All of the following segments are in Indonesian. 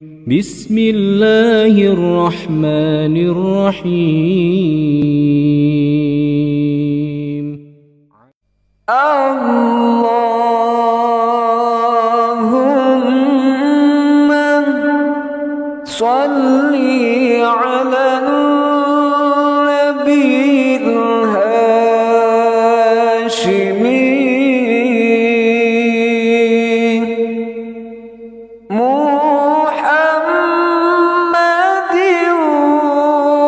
Bismillahirrahmanirrahim. Allahumma shalli ala nabiyil hashimi Muhammadin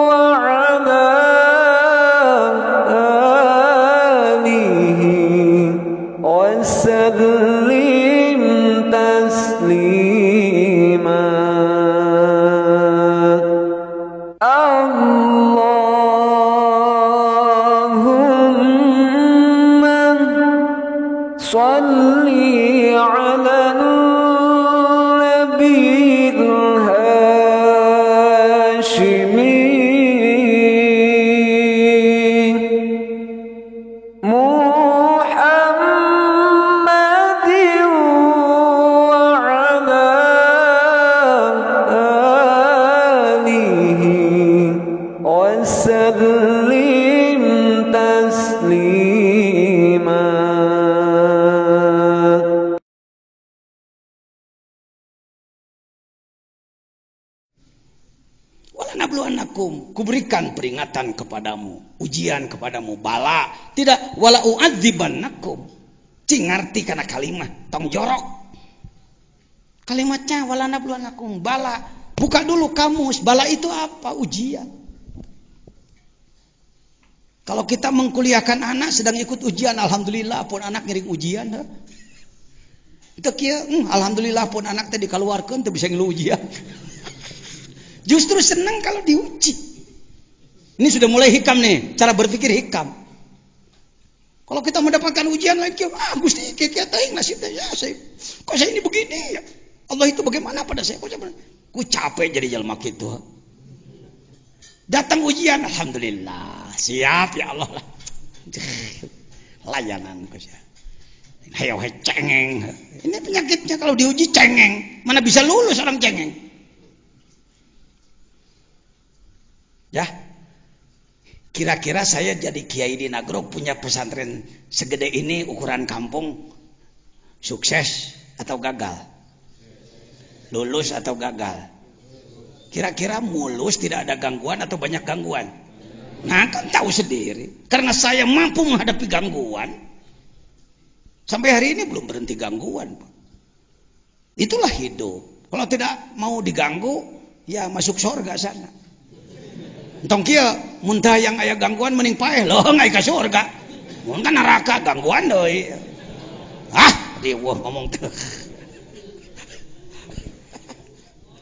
wa ala alihi wa sallim taslima. Allahumma shalli ala nabiyil hashimi Muhammadin wa ala alihi wa sallim taslima. Walanabluwannakum, kuberikan peringatan kepadamu, ujian kepadamu, bala. Tidak wala uadzibannakum. Cing ngarti kana kalimat tong jorok. Kalimatnya walanabluwannakum, bala. Buka dulu kamus, bala itu apa? Ujian. Kalau kita mengkuliahkan anak sedang ikut ujian, alhamdulillah pun anak ngiring ujian. Itu kia, alhamdulillah pun anak tadi dikeluarkan teu bisa ngilu ujian. Justru senang kalau diuji. Ini sudah mulai hikam nih, cara berpikir hikam. Kalau kita mendapatkan ujian lagi, Gusti kia teuing nasibnya ya saya. Kok saya ini begini ya? Allah itu bagaimana pada saya? Ku capek jadi jalma kitu. Datang ujian, alhamdulillah, siap ya Allah lah. Layanan ku sia. Hayo cengeng. Ini penyakitnya kalau diuji cengeng. Mana bisa lulus orang cengeng? Ya, kira-kira saya jadi kiai di Nagrog punya pesantren segede ini, ukuran kampung, sukses atau gagal? Lulus atau gagal? Kira-kira mulus, tidak ada gangguan atau banyak gangguan? Nah kan tahu sendiri, karena saya mampu menghadapi gangguan. Sampai hari ini belum berhenti gangguan. Itulah hidup. Kalau tidak mau diganggu, ya masuk surga sana. Entong kieu mun teu yang aya gangguan mending paeh loh ngai ka surga. Mun kan neraka gangguan deui. Dieueuh ngomong teu.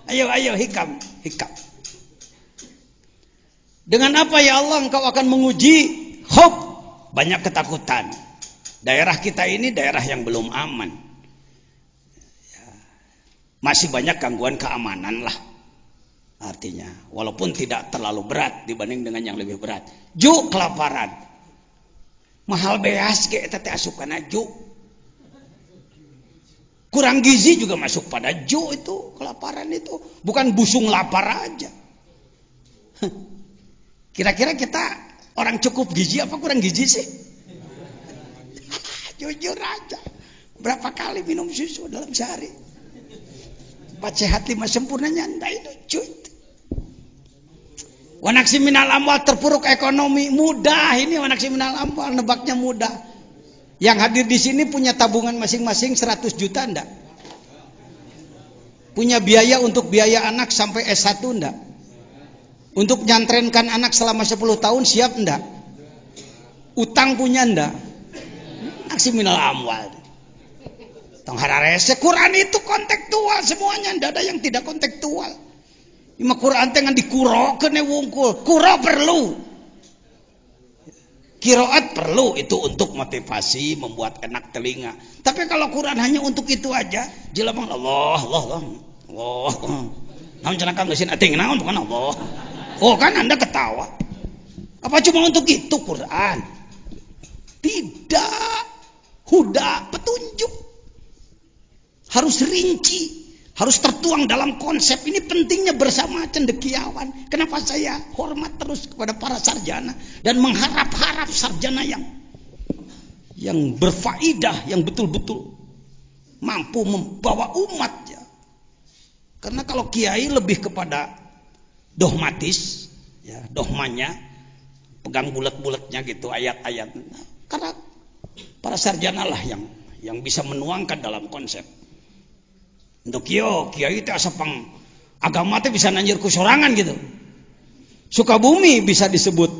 Ayo hikam. Dengan apa ya Allah engkau akan menguji? Khawf, banyak ketakutan. Daerah kita ini daerah yang belum aman. Masih banyak gangguan keamanan lah. Artinya, walaupun tidak terlalu berat dibanding dengan yang lebih berat. Juk kelaparan. Mahal beas ge eta teh asupna juk. Kurang gizi juga masuk pada juk itu, kelaparan itu. Bukan busung lapar aja. Kira-kira kita orang cukup gizi apa kurang gizi sih? Jujur aja. Berapa kali minum susu dalam sehari? 4 sehat 5 sempurna nyanda itu cuy. Wanaksi minal amwal, terpuruk ekonomi, mudah ini wanaksi minal amwal, nebaknya mudah. Yang hadir di sini punya tabungan masing-masing 100 juta enggak? Punya biaya untuk biaya anak sampai S1 enggak? Untuk nyantrenkan anak selama 10 tahun siap enggak? Utang punya enggak? Wanaksi minal amwal. Tong hararese Quran itu kontekstual semuanya, enggak ada yang tidak kontekstual. Ima Quran teh ngan dikurokeun wungkul. Kuro perlu. Qiraat perlu itu untuk motivasi, membuat enak telinga. Tapi kalau Quran hanya untuk itu aja, jelema Allah. Naon cenah Kang geusin ating naon bukan Allah. Oh kan Anda ketawa. Apa cuma untuk itu Quran? Tidak. Huda, petunjuk. Harus rinci. Harus tertuang dalam konsep. Ini pentingnya bersama cendekiawan. Kenapa saya hormat terus kepada para sarjana dan mengharap-harap sarjana yang berfaedah, yang betul-betul mampu membawa umat ya. Karena kalau kiai lebih kepada dogmatis, ya, dogmanya, pegang bulat-bulatnya gitu ayat-ayat. Karena para sarjana lah yang bisa menuangkan dalam konsep. Untuk kiai itu asapang agama itu bisa nanjir ku sorangan gitu. Sukabumi bisa disebut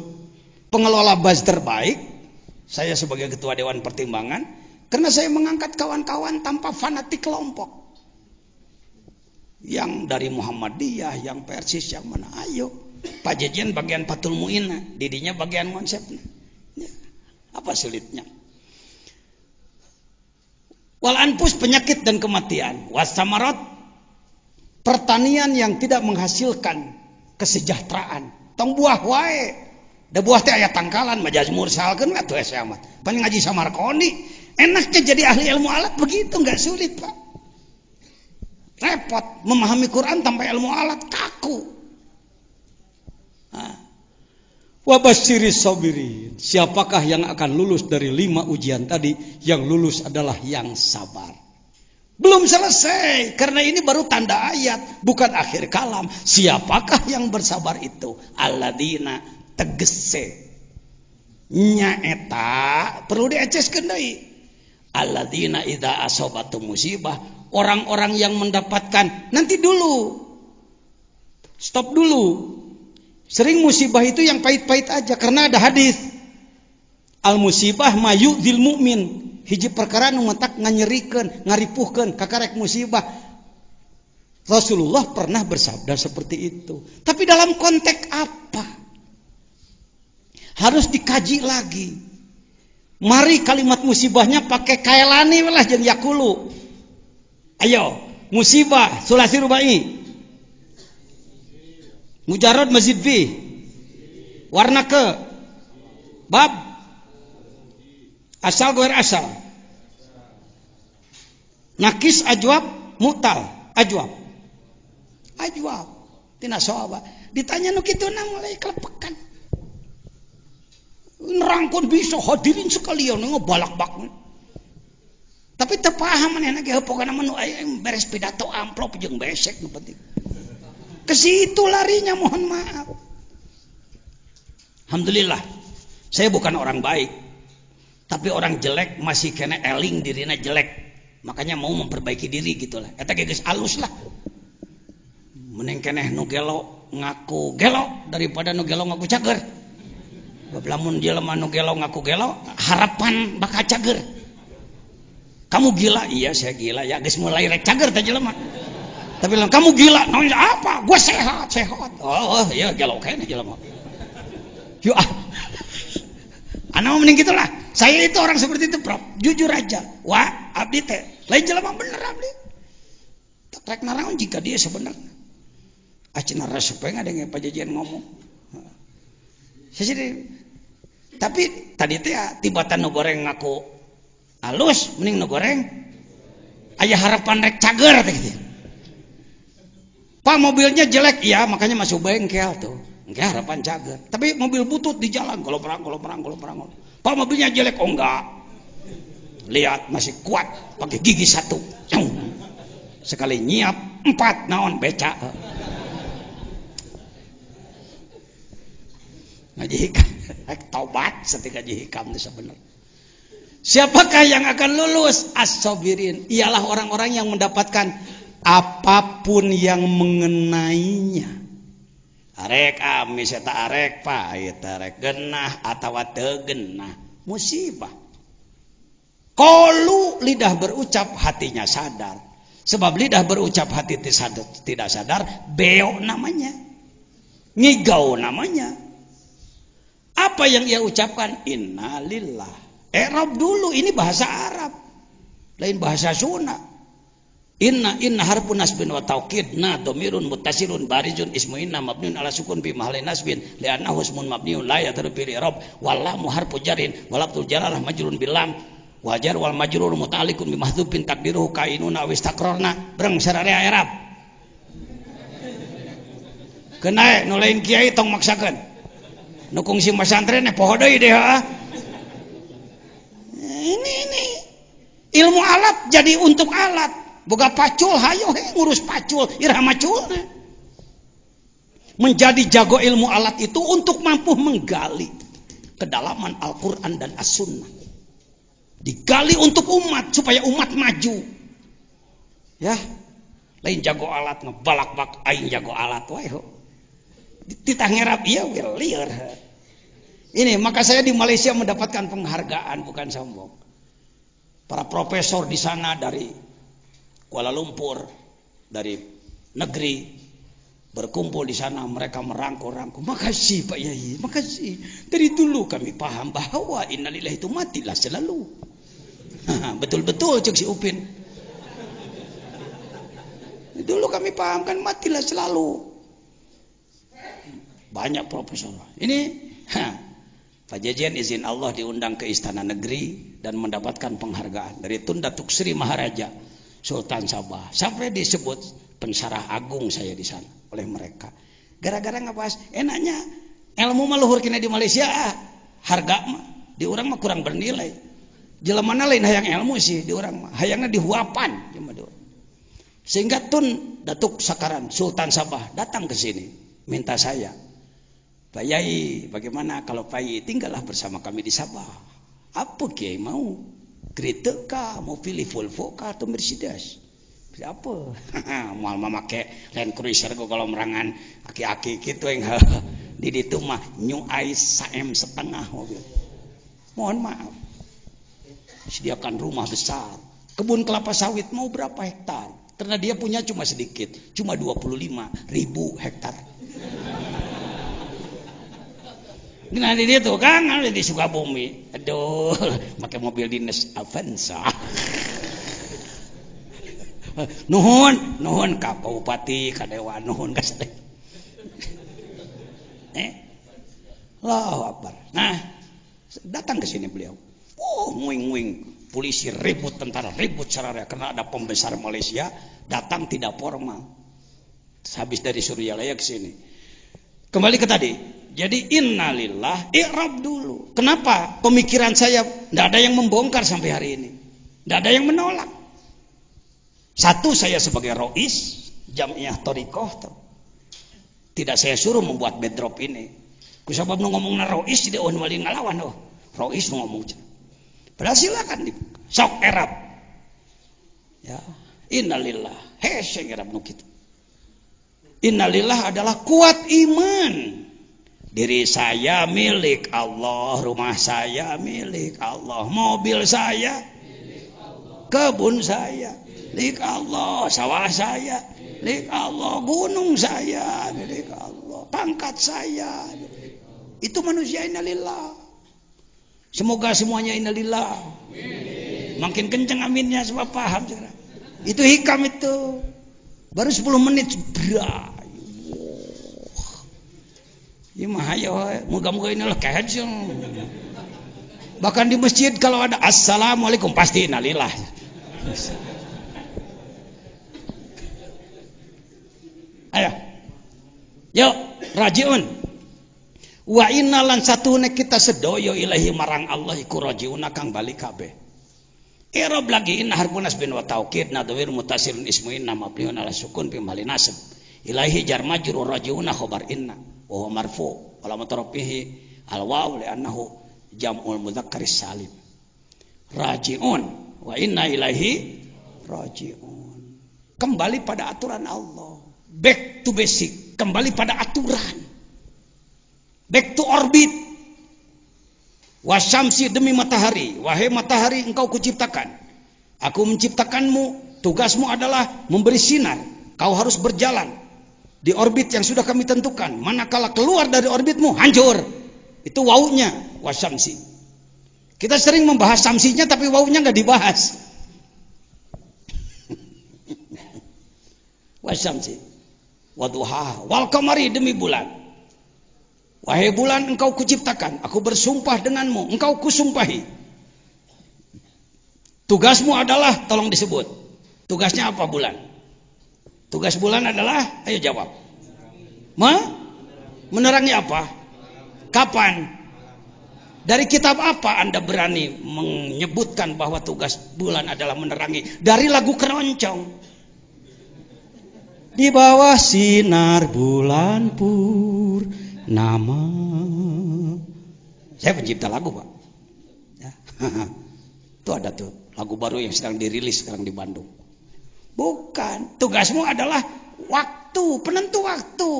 pengelola baz terbaik. Saya sebagai ketua dewan pertimbangan karena saya mengangkat kawan-kawan tanpa fanatik kelompok. Yang dari Muhammadiyah, yang Persis, yang mana? Ayo. Pak Jejen bagian Fathul Mu'in, didinya bagian konsepnya. Ya. Apa sulitnya? Wal anfus penyakit dan kematian, wasamarat pertanian yang tidak menghasilkan kesejahteraan. Tong buah wae, da buah teh aya tangkalan majaz mursalkeun atuh asa amat. Pan ngaji Samarkoni, enaknya jadi ahli ilmu alat begitu, enggak sulit, Pak. Repot memahami Quran tanpa ilmu alat kaku. Wabasyiris sabirin. Siapakah yang akan lulus dari 5 ujian tadi? Yang lulus adalah yang sabar. Belum selesai, karena ini baru tanda ayat, bukan akhir kalam. Siapakah yang bersabar itu? Alladzina tegese nyaeta perlu dieceskeun deui. Alladzina idza asabatu musibah, orang-orang yang mendapatkan, nanti dulu. Stop dulu. Sering musibah itu yang pahit-pahit aja karena ada hadis. Al musibah mayu'dil mu'min. Hiji perkara nu matak nganyerikeun, ngaripuhkeun kakarek musibah. Rasulullah pernah bersabda seperti itu. Tapi dalam konteks apa? Harus dikaji lagi. Mari kalimat musibahnya pakai kailani lah jeung yakulu. Ayo, musibah sulasi rubai. Mujarad mazid fi warna ke bab asal goer asal nakis ajwab mutal ajwab tina sawaba ditanya nu kituna mulai kelepekan nerangkeun bisa hadirin sekalian ngebalak-bak tapi teu paham manehna ge pokona menu aya beres pidato amplop jeung besek nu penting. Ke situ larinya, mohon maaf. Alhamdulillah, saya bukan orang baik, tapi orang jelek masih kena eling dirina jelek, makanya mau memperbaiki diri gitulah. Eta geus alus lah. Mending keneh nu gelo ngaku gelo daripada nu gelo ngaku cager. Lamun jelema nu gelo ngaku gelo, harapan bakal cager. Kamu gila? Iya, saya gila. Ya geus mulai rek cager teh jelema. Tapi bilang kamu gila, namanya apa? Gue sehat. Oh iya galau kayaknya jelema. Yuk anak mending gitulah. Saya itu orang seperti itu, Prof. Jujur aja. Wah, abdi teh lain jelema bener abdi. Tak rek naraon jika dia sebenarnya. Cenah resep ngadenge pajajian ngomong. Jadi tapi tadi teh tibatan nu goreng ngaku halus, mending nu goreng aya harapan rek cager teh gitu. Pak mobilnya jelek, ya makanya masuk bengkel tuh. Enggak harapan cager. Tapi mobil butut di jalan, kalau perang. Pak mobilnya jelek, oh enggak. Lihat masih kuat, pakai gigi 1. Sekali nyiap 4 naon beca. Ngaji hikam, taubat setika ngaji hikam itu sebenarnya. Siapakah yang akan lulus? As-sabirin. Ialah orang-orang yang mendapatkan apapun yang mengenainya. Arek amis eta arek pahit, arek genah atawa teu genah, musibah. Qalu lidah berucap hatinya sadar. Sebab lidah berucap hati tidak sadar, beo namanya. Ngigau namanya. Apa yang ia ucapkan? Innalillah. I'rab dulu, ini bahasa Arab. Lain bahasa Sunda. Inna harfun nasbin wa taukid na dhamirun muttasilun barizun ismu inna mabniun ala sukun fi mahalli nasbin li'annahu ismun mabniun la yadru bil i'rab wal lam harfu jarin wal lafzul jalalah majrun bil lam Wajar wal majrur muta'alliqun bi mahdhufin taqdiruhu kainuna wa istaqrarna breng sararea Arab. Kena nu lain kiai tong maksakeun. Nu kungsi pesantren poho deui deh Ini ilmu alat jadi untuk alat. Boga pacul hayo ngurus pacul irama macul. Menjadi jago ilmu alat itu untuk mampu menggali kedalaman Al-Qur'an dan As-Sunnah. Digali untuk umat supaya umat maju. Ya. Lain jago alat ngebalak-balak aing jago alat wae. Titah ngerap ieu lieur. Ini maka saya di Malaysia mendapatkan penghargaan bukan sombong. Para profesor di sana dari Kuala Lumpur, dari negeri berkumpul di sana, mereka merangkul-rangkul. Makasih Pak Yai, makasih. Dari dulu kami paham bahwa innalillahi itu matilah selalu. Betul-betul cek si Upin. Dulu kami paham kan matilah selalu. Banyak profesor. Ini Pak Jajan izin Allah diundang ke Istana Negeri dan mendapatkan penghargaan dari Tun Datuk Sri Maharaja Sultan Sabah. Sampai disebut pensyarah agung saya di sana oleh mereka. Gara-gara ngebahas enaknya ilmu mah luhur kena di Malaysia, harga mah di urang mah kurang bernilai. Jelemana lain hayang ilmu sih di urang mah, hayangna dihuapan cuma di urang. Sehingga Tun Datuk Sakaran Sultan Sabah datang ke sini minta saya, Pak Yai, bagaimana kalau Pak Yai tinggallah bersama kami di Sabah? Apa Kiai mau? Kereta kah? Mau pilih Volvo kah atau Mercedes? Apa? Mau make Land Cruiser kalau merangan aki-aki gitu yang di ditu mah New Ice saem setengah mobil. Mohon maaf. Sediakan rumah besar. Kebun kelapa sawit mau berapa hektar? Karena dia punya cuma sedikit, cuma 25.000 hektar. Nah di itu kan di Sukabumi, aduh, pakai mobil dinas Avanza. Nuhun ka Bupati, ka Dewan, nuhun ka sadaya. Allahu Akbar. Nah, datang ke sini beliau. Nguing-nguing, polisi ribut, tentara ribut sararea karena ada pembesar Malaysia datang tidak formal. Habis dari Suryalaya ke sini. Kembali ke tadi. Jadi innalillah, i'rab dulu. Kenapa? Pemikiran saya tidak ada yang membongkar sampai hari ini. Tidak ada yang menolak. Satu, saya sebagai rois Jamiah Thariqah tidak saya suruh membuat bedrop ini. Kusabab ngomong na rois tidak on wali ngalawan rois ngomong. Padahal silakan sok i'rab. Ya, innalillah. Hese i'rab nu kitu. Innalillah adalah kuat iman. Diri saya milik Allah, rumah saya milik Allah, mobil saya milik Allah, kebun saya milik Allah, sawah saya milik Allah, gunung saya milik Allah, pangkat saya milik Allah. Itu manusia innalillah. Semoga semuanya innalillah. Makin kenceng aminnya sebab paham sekarang. Itu hikam itu. Baru 10 menit berat. Ya mah ayo, moga-moga inilah kehed. Bahkan di masjid kalau ada assalamualaikum pasti innalillah. Ayo. Yuk, rajiun. Wa innalan satune kita sedoyo ilahi marang Allah iku rajiun kang balik kabeh. I'rab lagi inna harfun nasbin wa taukid nadwir mutasirun ismu inna mabniun ala sukun fi mahali nasb. Ilahi jar majrur rajiun khabar inna. Wa marfu wala mutarabbihi al waw li annahu jam'ul mudzakkaris salim. Rajiun wa inna ilaihi rajiun. Kembali pada aturan Allah. Back to basic, kembali pada aturan. Back to orbit. Wasyamsi demi matahari, wahai matahari engkau kuciptakan. Aku menciptakanmu, tugasmu adalah memberi sinar. Kau harus berjalan di orbit yang sudah kami tentukan. Manakala keluar dari orbitmu, hancur. Itu wawunya, wasyamsi. Kita sering membahas samsinya tapi wawunya nggak dibahas. Wasyamsi, waduha, wal qamari demi bulan. Wahai bulan, engkau kuciptakan. Aku bersumpah denganmu, engkau kusumpahi. Tugasmu adalah, tolong disebut. Tugasnya apa bulan? Tugas bulan adalah, ayo jawab. Menerangi apa? Kapan? Dari kitab apa Anda berani menyebutkan bahwa tugas bulan adalah menerangi? Dari lagu keroncong. Di bawah sinar bulan purnama. Saya pencipta lagu, Pak. Ya. Itu ada tuh lagu baru yang sedang dirilis sekarang di Bandung. Bukan, tugasmu adalah waktu, penentu waktu.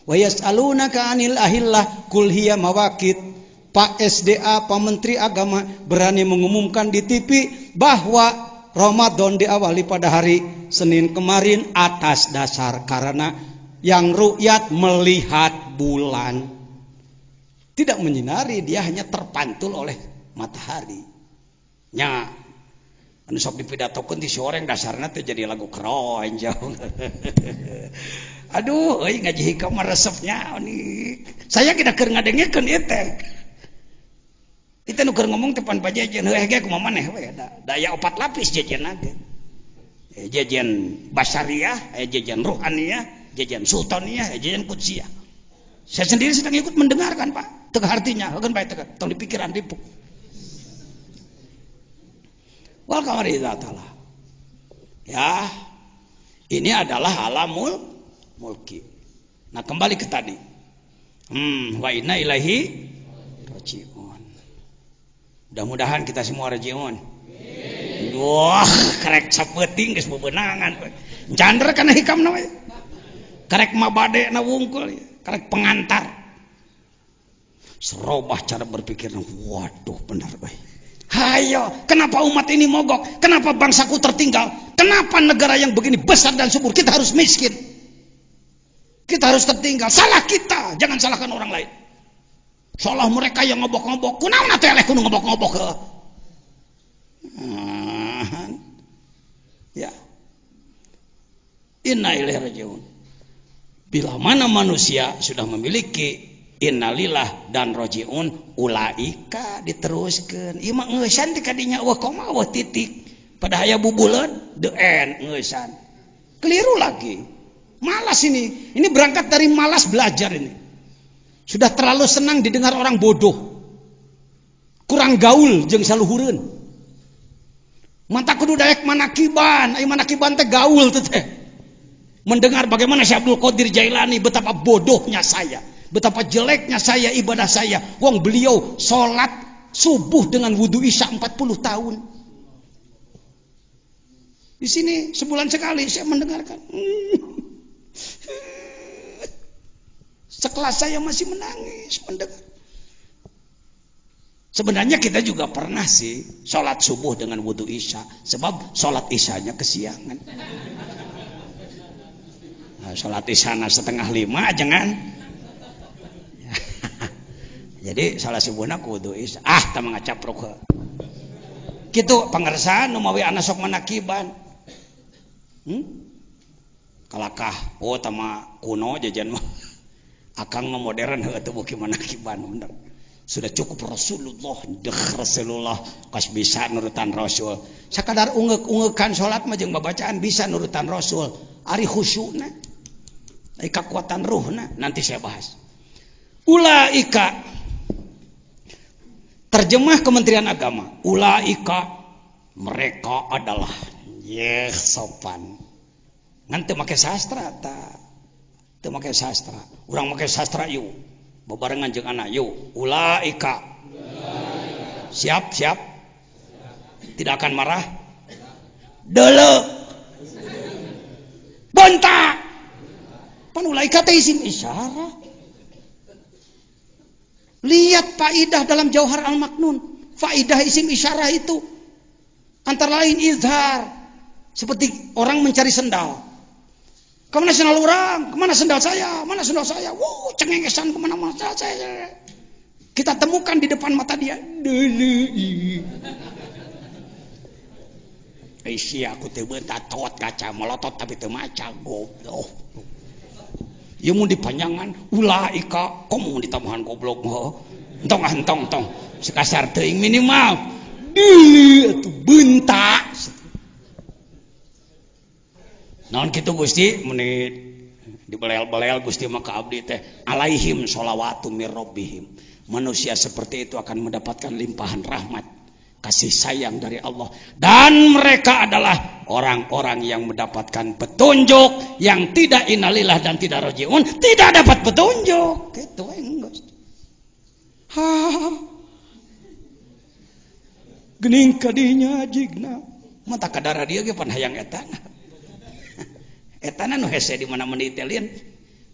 Wa yas'alunaka 'anil ahillah qul hiya mawaqit. Pak SDA, Pak Menteri Agama berani mengumumkan di TV bahwa Ramadan diawali pada hari Senin kemarin atas dasar karena yang ru'yat melihat bulan. Tidak menyinari, dia hanya terpantul oleh matahari. Nya anu sok dipidatokeun ti soreng dasarna teh jadi lagu keroncong. Aduh, euy ngaji hikam resepnya nih. Saya kira keur ngadengekeun ieu teh. Kita nu keur ngomong teh pan pajajan heuh ge kumaha maneh we daya 4 lapis jajanna teh. Jajan basariyah, jajan ruhaniyah, jajan sultaniyah, jajan qudsiyah. Saya sendiri sedang ikut mendengarkan, Pak. Teu artinya, heukeun bae teu tong dipikiran dipuk. Wal qamari idza tala. Ya, ini adalah alamul mulki. Nah, kembali ke tadi. Wa inna ilaihi rajiun. Mudah-mudahan kita semua rajiun. Wah, karek sapeuting geus bebenangan. Jander kana hikamna we. Karek mabade na wungkul, karek pengantar. Serobah cara berpikirna. Waduh, benar bae. Hayo, kenapa umat ini mogok? Kenapa bangsaku tertinggal? Kenapa negara yang begini besar dan subur kita harus miskin? Kita harus tertinggal. Salah kita, jangan salahkan orang lain. Salah mereka yang ngobok-ngobok. Kunaon atuh eleh kudu ngobok-ngobok ke? Ya. Inna ilaihi rajiun. Bila mana manusia sudah memiliki innalillah dan rojiun ulaika diteruskan ieu mah ngeusan ti kadinya wah koma wah titik pada aya bubuleun the end ngeusan keliru lagi malas ini berangkat dari malas belajar ini sudah terlalu senang didengar orang bodoh kurang gaul jeung saluhureun manta kudu daek manakiban aya manakiban teh gaul teh mendengar bagaimana Syekh Abdul Qadir Jailani betapa bodohnya saya betapa jeleknya saya ibadah saya. Wong beliau sholat subuh dengan wudhu isya 40 tahun. Di sini sebulan sekali saya mendengarkan. Sekelas saya masih menangis mendengar. Sebenarnya kita juga pernah sih sholat subuh dengan wudhu isya. Sebab sholat isyanya kesiangan. Nah, sholat isyana 4:30 jangan. Jadi salah subuhna kudu isya. Tah mangacapruk. Kitu pangersan nu mawi ana sok manakiban. Kalakah tama kuno jajan mah. Akang mah modern heuh teu beuki manakiban bener. Sudah cukup Rasulullah kas bisa nurutan Rasul. Sakadar ungeuk-ungekan salat mah jeung babacaan bisa nurutan Rasul. Ari khusyukna. Ari kekuatan ruhna nanti saya bahas. Ulaika terjemah Kementerian Agama. Ulaika mereka adalah sopan. Ngan teu make sastra ta. Teu make sastra. Urang make sastra yuk. Bebarengan jeung anak yuk. Ulaika. Siap. Tidak akan marah. Deuleu. Bontak. Pan ulaika teh isim isyarah. Lihat faidah dalam Jauhar Al-Maknun. Faidah isim isyarah itu antara lain izhar. Seperti orang mencari sendal. Kemana sendal orang? Kemana sendal saya? Mana sendal saya? Wow, cengengesan kemana-mana saya. Kita temukan di depan mata dia. Aku teu beuntat tot kaca melotot tapi teu maca goblok. Ieu mun dipanjangan ulaika komo ditambahan goblok mah. Entong. Sekasar teuing minimal atuh bentak. Naon kitu Gusti menit dibelel-belel Gusti mah ka abdi teh alaihim sholawatu mir rabbihim. Manusia seperti itu akan mendapatkan limpahan rahmat, kasih sayang dari Allah, dan mereka adalah orang-orang yang mendapatkan petunjuk, yang tidak innalillah dan tidak rojiun, tidak dapat petunjuk. Gitu enggak. Gening kadinya jigna mata kadara dia ge pan hayang etana. Etana nu hese di mana menitelin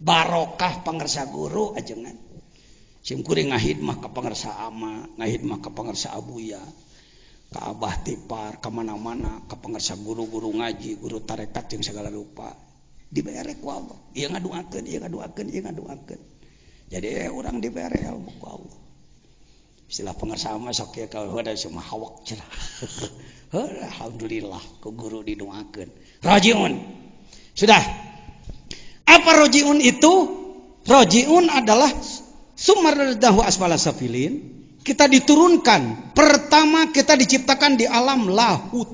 barokah pangersa guru ajengan. Sim kuring ngahidmah ka pangersa ama, ngahidmah ka pangersa abuya, ka abah tipar, ka mana-mana, ka pangersa guru-guru ngaji, guru tarekat jeung segala rupa. Dibere ku Allah. Ieu ngaduakeun, ieu ngaduakeun, ieu ngaduakeun. Jadi urang dibere ilmu ku Allah. Istilah pangersa ama sok kieu ka heuda cuma hawak cenah. Alhamdulillah ku guru didoakeun. Rajiun. Sudah. Apa rojiun itu? Rojiun adalah sumardahu asfala safilin. Kita diturunkan. Pertama kita diciptakan di alam lahut.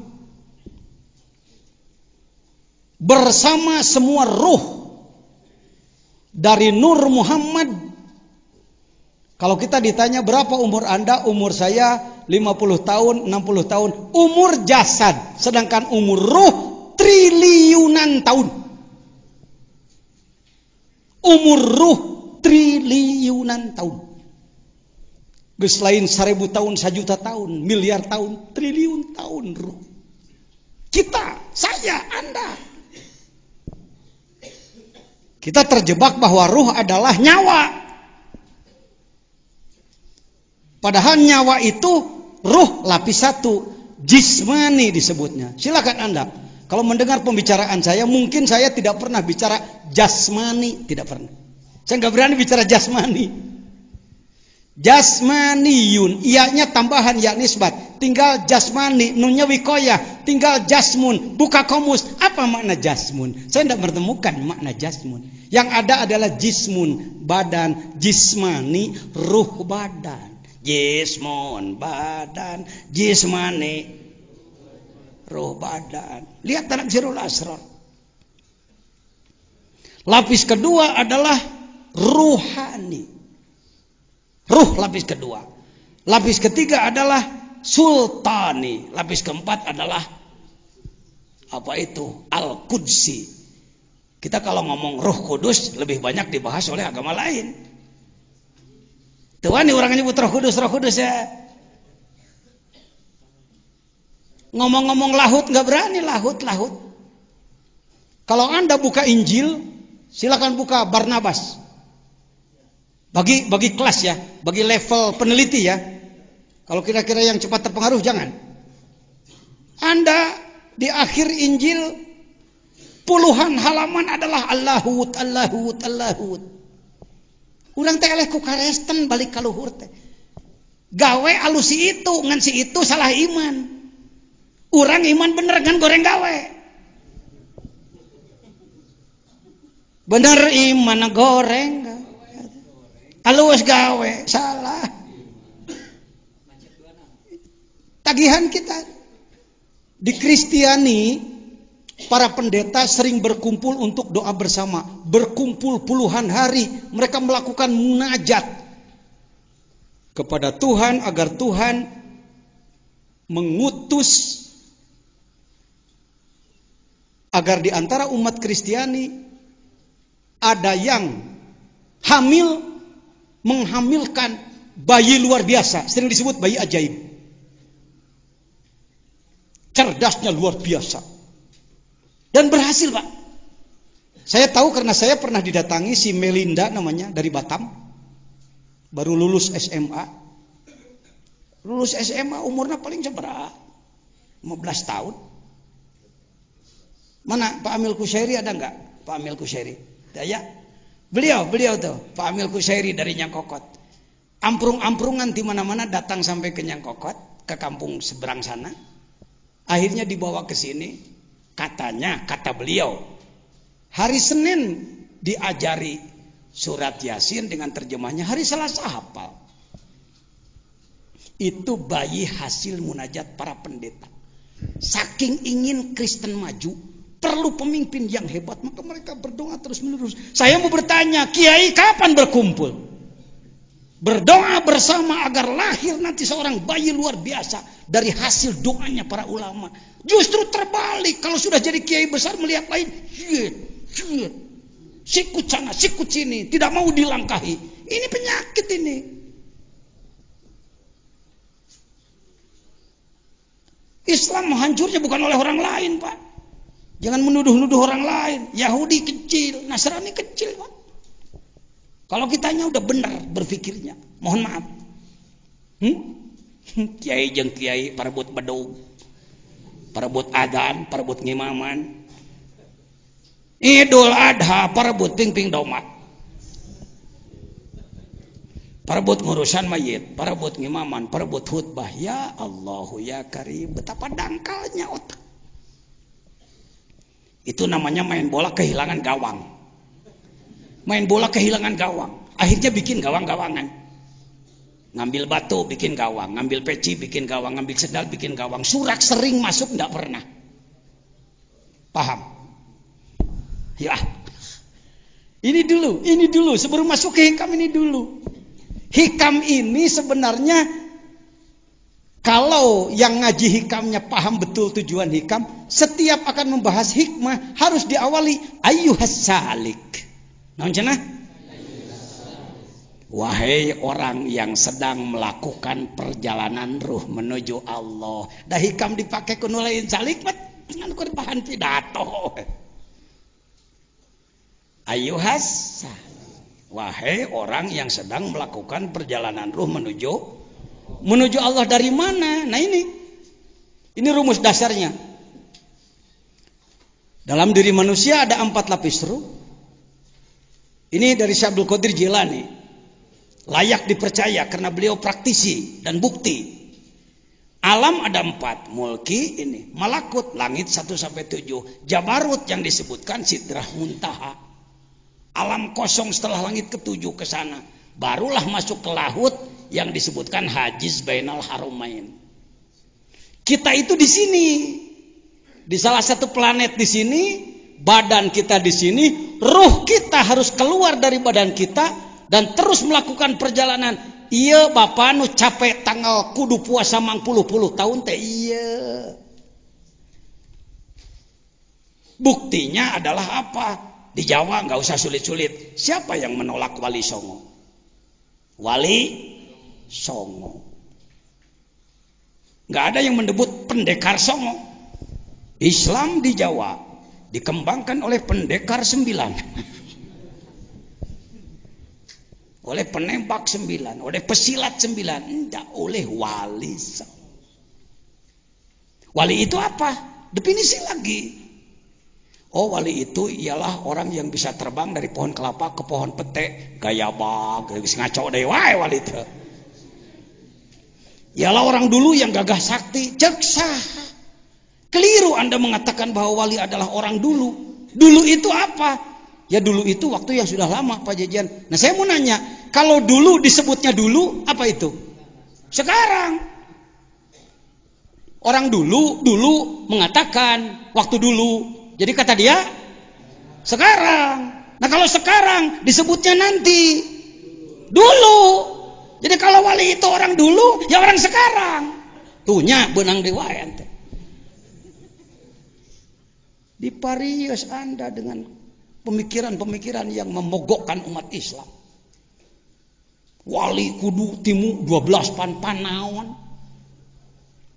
Bersama semua ruh. Dari Nur Muhammad. Kalau kita ditanya berapa umur Anda? Umur saya 50 tahun, 60 tahun. Umur jasad. Sedangkan umur ruh triliunan tahun. Umur ruh triliunan tahun. Geus lain 1000 tahun, 1 juta tahun, miliar tahun, triliun tahun ruh. Kita, saya, Anda. Kita terjebak bahwa ruh adalah nyawa. Padahal nyawa itu ruh lapis 1, jismani disebutnya. Silakan Anda. Kalau mendengar pembicaraan saya, mungkin saya tidak pernah bicara jasmani, tidak pernah. Saya nggak berani bicara jasmani. Jasmaniyun, ianya tambahan ya nisbat. Tinggal jasmani, nunnya wikoyah. Tinggal jasmun, buka komus. Apa makna jasmun? Saya tidak menemukan makna jasmun. Yang ada adalah jismun, badan, jismani, ruh badan. Jismun, badan, jismani, ruh badan. Lihat dalam Sirul Asrar. Lapis kedua adalah ruhani. Ruh lapis kedua. Lapis ketiga adalah sultani. Lapis keempat adalah apa itu? Al-Qudsi. Kita kalau ngomong Roh Kudus lebih banyak dibahas oleh agama lain. Tuhan orang nyebut Roh Kudus ya. Ngomong-ngomong lahut nggak berani lahut. Kalau Anda buka Injil, silakan buka Barnabas. Bagi kelas ya, bagi level peneliti ya. Kalau kira-kira yang cepat terpengaruh jangan. Anda di akhir Injil puluhan halaman adalah Allahut. Urang teh eleh ku karesten balik ka luhur teh. Gawe alusi itu, ngan si itu salah iman. Urang iman bener ngan goreng gawe. Bener iman goreng. Alus gawe salah. Tagihan kita di Kristiani, para pendeta sering berkumpul untuk doa bersama. Berkumpul puluhan hari. Mereka melakukan munajat kepada Tuhan agar Tuhan mengutus agar di antara umat Kristiani ada yang hamil, menghamilkan bayi luar biasa. Sering disebut bayi ajaib. Cerdasnya luar biasa. Dan berhasil Pak. Saya tahu karena saya pernah didatangi si Melinda namanya dari Batam. Baru lulus SMA. Lulus SMA umurnya paling seberapa? 15 tahun. Mana Pak Amil Kusyairi ada enggak? Pak Amil Kusyairi. Ya. Beliau tuh, Pak Amil Kusyairi dari Nyangkokot. Amprung-amprungan di mana-mana datang sampai ke Nyangkokot, ke kampung seberang sana. Akhirnya dibawa ke sini. Kata beliau, hari Senin diajari surat Yasin dengan terjemahnya, hari Selasa hafal. Itu bayi hasil munajat para pendeta. Saking ingin Kristen maju, perlu pemimpin yang hebat, maka mereka berdoa terus menerus. Saya mau bertanya, kiai kapan berkumpul? Berdoa bersama agar lahir nanti seorang bayi luar biasa dari hasil doanya para ulama. Justru terbalik, kalau sudah jadi kiai besar melihat lain, sikut sana, sikut sini, tidak mau dilangkahi. Ini penyakit ini. Islam hancurnya bukan oleh orang lain, Pak. Jangan menuduh-nuduh orang lain. Yahudi kecil, Nasrani kecil, Pak. Kalau kitanya udah benar berpikirnya, mohon maaf. Kiai jeung kiai parebut bedog, parebut adzan, parebut ngimaman. Idul Adha parebut ping-ping domat. Parebut ngurusan mayit, parebut ngimaman, parebut khutbah. Ya Allahu ya Karim, betapa dangkalnya otak. Itu namanya main bola kehilangan gawang. Main bola kehilangan gawang. Akhirnya bikin gawang-gawangan. Ngambil batu bikin gawang, ngambil peci bikin gawang, ngambil sendal bikin gawang. Surak sering masuk enggak pernah. Paham? Ya. Ini dulu sebelum masuk ke hikam ini dulu. Hikam ini sebenarnya kalau yang ngaji hikamnya paham betul tujuan hikam, setiap akan membahas hikmah harus diawali ayyuhas salik. Naon cenah? Wahai orang yang sedang melakukan perjalanan ruh menuju Allah. Dah hikam dipakai ku nu lain salik mah ngan bahan pidato. Ayyuhas salik. Wahai orang yang sedang melakukan perjalanan ruh menuju Allah dari mana? Nah ini rumus dasarnya. Dalam diri manusia ada 4 lapis ruh. Ini dari Syekh Abdul Qadir Jilani. Layak dipercaya karena beliau praktisi dan bukti. Alam ada 4, mulki ini, malakut langit 1 sampai 7, jabarut yang disebutkan sidrah muntaha. Alam kosong setelah langit ke-7 ke sana. Barulah masuk ke laut yang disebutkan hajiz bainal harumain. Kita itu di sini. Di salah satu planet di sini, badan kita di sini, ruh kita harus keluar dari badan kita dan terus melakukan perjalanan. Iya Bapak nu capek tanggal kudu puasa mang puluh tahun teh iya. Buktinya adalah apa? Di Jawa nggak usah sulit-sulit. Siapa yang menolak Wali Songo? Wali Songo. Nggak ada yang mendebut pendekar Songo. Islam di Jawa dikembangkan oleh pendekar 9. Oleh penembak 9. Oleh pesilat 9. Tidak oleh Wali Songo. Wali itu apa? Definisi lagi. Oh, wali itu ialah orang yang bisa terbang dari pohon kelapa ke pohon pete, gaya bag, ngaco deh wae wali itu. Ialah orang dulu yang gagah sakti, cek sah. Keliru Anda mengatakan bahwa wali adalah orang dulu. Dulu itu apa? Ya dulu itu waktu yang sudah lama Pak Jajan. Nah, saya mau nanya, kalau dulu disebutnya dulu, apa itu? Sekarang. Orang dulu mengatakan waktu dulu. Jadi kata dia sekarang. Nah kalau sekarang disebutnya nanti dulu. Jadi kalau wali itu orang dulu, ya orang sekarang. Tuhnya benang dewa ente. Diparius Anda dengan pemikiran-pemikiran yang memogokkan umat Islam. Wali kudu timu 12 pan naon.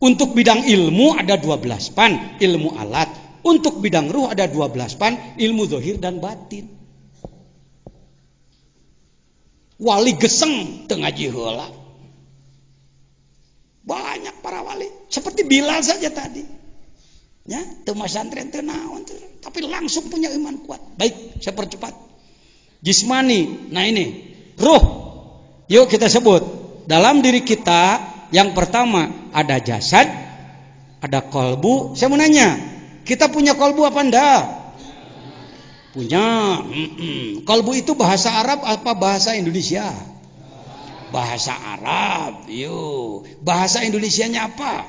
Untuk bidang ilmu ada 12 pan, ilmu alat. Untuk bidang ruh ada 12 pan, ilmu zahir dan batin. Wali geseng teu ngaji heula. Banyak para wali, seperti Bilal saja tadi. Ya, teu masantren teu naon, tapi langsung punya iman kuat. Baik, saya percepat. Jismani, nah ini, ruh. Yuk kita sebut. Dalam diri kita yang pertama ada jasad, ada kolbu. Saya mau nanya, kita punya kolbu apa enggak? Punya. Kolbu itu bahasa Arab apa bahasa Indonesia? Bahasa Arab, yuk. Bahasa Indonesianya apa?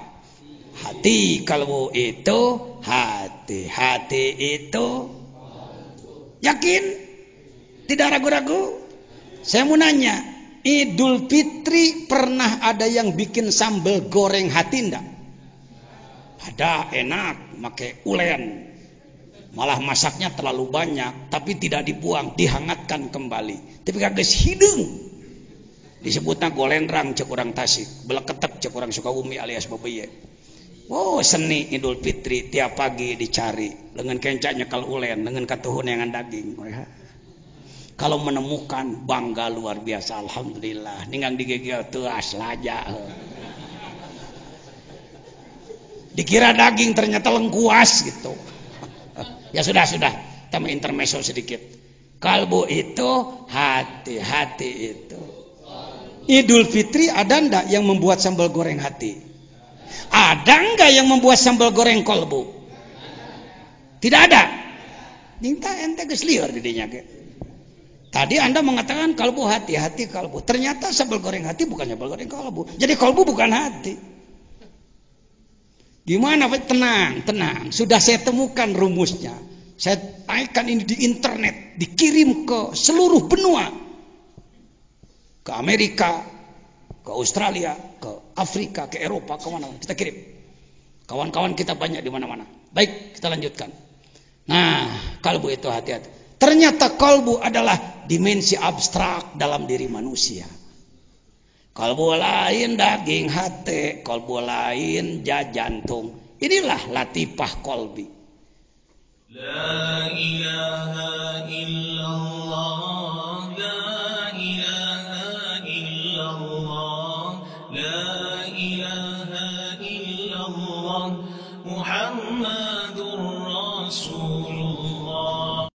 Hati. Kalbu itu hati. Hati itu yakin? Tidak ragu-ragu? Saya mau nanya, Idul Fitri pernah ada yang bikin sambal goreng hati enggak? Ada, enak, pakai ulen. Malah masaknya terlalu banyak, tapi tidak dibuang, dihangatkan kembali. Tapi kagak hidung. Disebutnya golendrang cek orang Tasik, beleketep cek orang Sukabumi alias Babeye. Oh, seni Idul Fitri tiap pagi dicari dengan kencaknya kalau ulen, dengan katuhun yang daging. Kalau menemukan bangga luar biasa, alhamdulillah. Ninggang digigil tuh aslaja. Dikira daging ternyata lengkuas gitu. Ya sudah, kita intermezzo sedikit. Kalbu itu hati, hati itu. Idul Fitri ada ndak yang membuat sambal goreng hati? Ada nggak yang membuat sambal goreng kolbu? Tidak ada. Minta ente geus lieur di dinya ge. Tadi Anda mengatakan kalbu hati, hati kalbu. Ternyata sambal goreng hati bukan sambal goreng kalbu. Jadi kalbu bukan hati. Gimana Pak? Tenang. Sudah saya temukan rumusnya. Saya naikkan ini di internet, dikirim ke seluruh benua. Ke Amerika, ke Australia, ke Afrika, ke Eropa, ke mana kita kirim. Kawan-kawan kita banyak di mana-mana. Baik, kita lanjutkan. Nah, kalbu itu hati-hati. Ternyata kalbu adalah dimensi abstrak dalam diri manusia. Kalbu lain daging hati, kalbu lain jantung. Inilah latifah kolbi. La ilaha